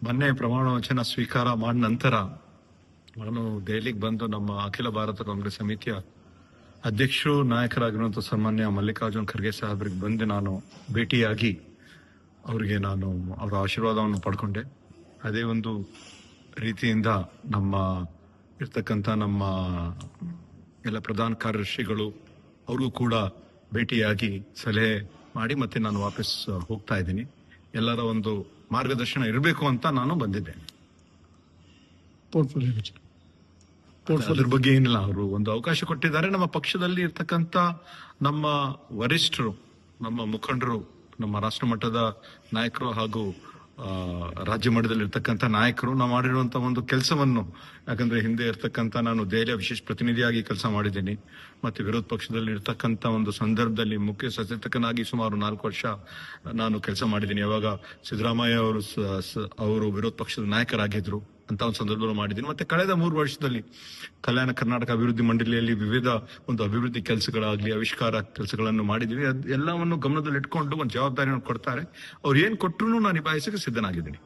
ಮೊನ್ನೆ ಪ್ರಮಾಣ ವಚನ ಸ್ವೀಕಾರ ಮಾಡಿದ ನಂತರ ನಾನು ದೆಹಲಿಗೆ ಬಂದು ನಮ್ಮ ಅಖಿಲ ಭಾರತ ಕಾಂಗ್ರೆಸ್ ಸಮಿತಿಯ ಅಧ್ಯಕ್ಷರು ನಾಯಕರಾಗಿರುವಂಥ ಸನ್ಮಾನ್ಯ ಮಲ್ಲಿಕಾರ್ಜುನ್ ಖರ್ಗೆ ಸಾಹೇಬ್ರಿಗೆ ಬಂದು ನಾನು ಭೇಟಿಯಾಗಿ ಅವರಿಗೆ ನಾನು ಅವರ ಆಶೀರ್ವಾದವನ್ನು ಪಡ್ಕೊಂಡೆ. ಅದೇ ಒಂದು ರೀತಿಯಿಂದ ನಮ್ಮ ಇರ್ತಕ್ಕಂಥ ನಮ್ಮ ಎಲ್ಲ ಪ್ರಧಾನ ಕಾರ್ಯದರ್ಶಿಗಳು ಅವ್ರಿಗೂ ಕೂಡ ಭೇಟಿಯಾಗಿ ಸಲಹೆ ಮಾಡಿ ಮತ್ತೆ ನಾನು ವಾಪಸ್ ಹೋಗ್ತಾ ಇದ್ದೀನಿ. ಎಲ್ಲರ ಒಂದು ಮಾರ್ಗದರ್ಶನ ಇರಬೇಕು ಅಂತ ನಾನು ಬಂದಿದ್ದೇನೆ. ಅದ್ರ ಬಗ್ಗೆ ಏನಿಲ್ಲ, ಅವರು ಒಂದು ಅವಕಾಶ ಕೊಟ್ಟಿದ್ದಾರೆ. ನಮ್ಮ ಪಕ್ಷದಲ್ಲಿ ಇರ್ತಕ್ಕಂಥ ನಮ್ಮ ವರಿಷ್ಠರು, ನಮ್ಮ ಮುಖಂಡರು, ನಮ್ಮ ರಾಷ್ಟ್ರ ಮಟ್ಟದ ನಾಯಕರು ಹಾಗೂ ರಾಜ್ಯ ಮಟ್ಟದಲ್ಲಿ ಇರ್ತಕ್ಕಂಥ ನಾಯಕರು ನಾವು ಮಾಡಿರುವಂತಹ ಒಂದು ಕೆಲಸವನ್ನು, ಯಾಕಂದ್ರೆ ಹಿಂದೆ ಇರ್ತಕ್ಕಂಥ ನಾನು ದೆಹಲಿಯ ವಿಶೇಷ ಪ್ರತಿನಿಧಿಯಾಗಿ ಕೆಲಸ ಮಾಡಿದ್ದೀನಿ, ಮತ್ತೆ ವಿರೋಧ ಪಕ್ಷದಲ್ಲಿ ಇರ್ತಕ್ಕಂಥ ಒಂದು ಸಂದರ್ಭದಲ್ಲಿ ಮುಖ್ಯ ಸಚೇತಕನಾಗಿ ಸುಮಾರು 4 ವರ್ಷ ನಾನು ಕೆಲಸ ಮಾಡಿದ್ದೀನಿ. ಯಾವಾಗ ಸಿದ್ದರಾಮಯ್ಯ ಅವರು ವಿರೋಧ ಪಕ್ಷದ ನಾಯಕರಾಗಿದ್ರು ಅಂತ ಒಂದು ಸಂದರ್ಭದಲ್ಲಿ ಮಾಡಿದ್ದೀನಿ. ಮತ್ತೆ ಕಳೆದ 3 ವರ್ಷದಲ್ಲಿ ಕಲ್ಯಾಣ ಕರ್ನಾಟಕ ಅಭಿವೃದ್ಧಿ ಮಂಡಳಿಯಲ್ಲಿ ವಿವಿಧ ಒಂದು ಅಭಿವೃದ್ಧಿ ಕೆಲಸಗಳಾಗ್ಲಿ, ಆವಿಷ್ಕಾರ ಕೆಲಸಗಳನ್ನು ಮಾಡಿದೀವಿ. ಎಲ್ಲವನ್ನು ಗಮನದಲ್ಲಿ ಇಟ್ಕೊಂಡು ಒಂದು ಜವಾಬ್ದಾರಿಯನ್ನು ಕೊಡ್ತಾರೆ. ಅವ್ರು ಏನ್ ಕೊಟ್ಟರು ನಾನು ನಿಭಾಯಿಸಕ್ಕೆ ಸಿದ್ಧನಾಗಿದ್ದೀನಿ.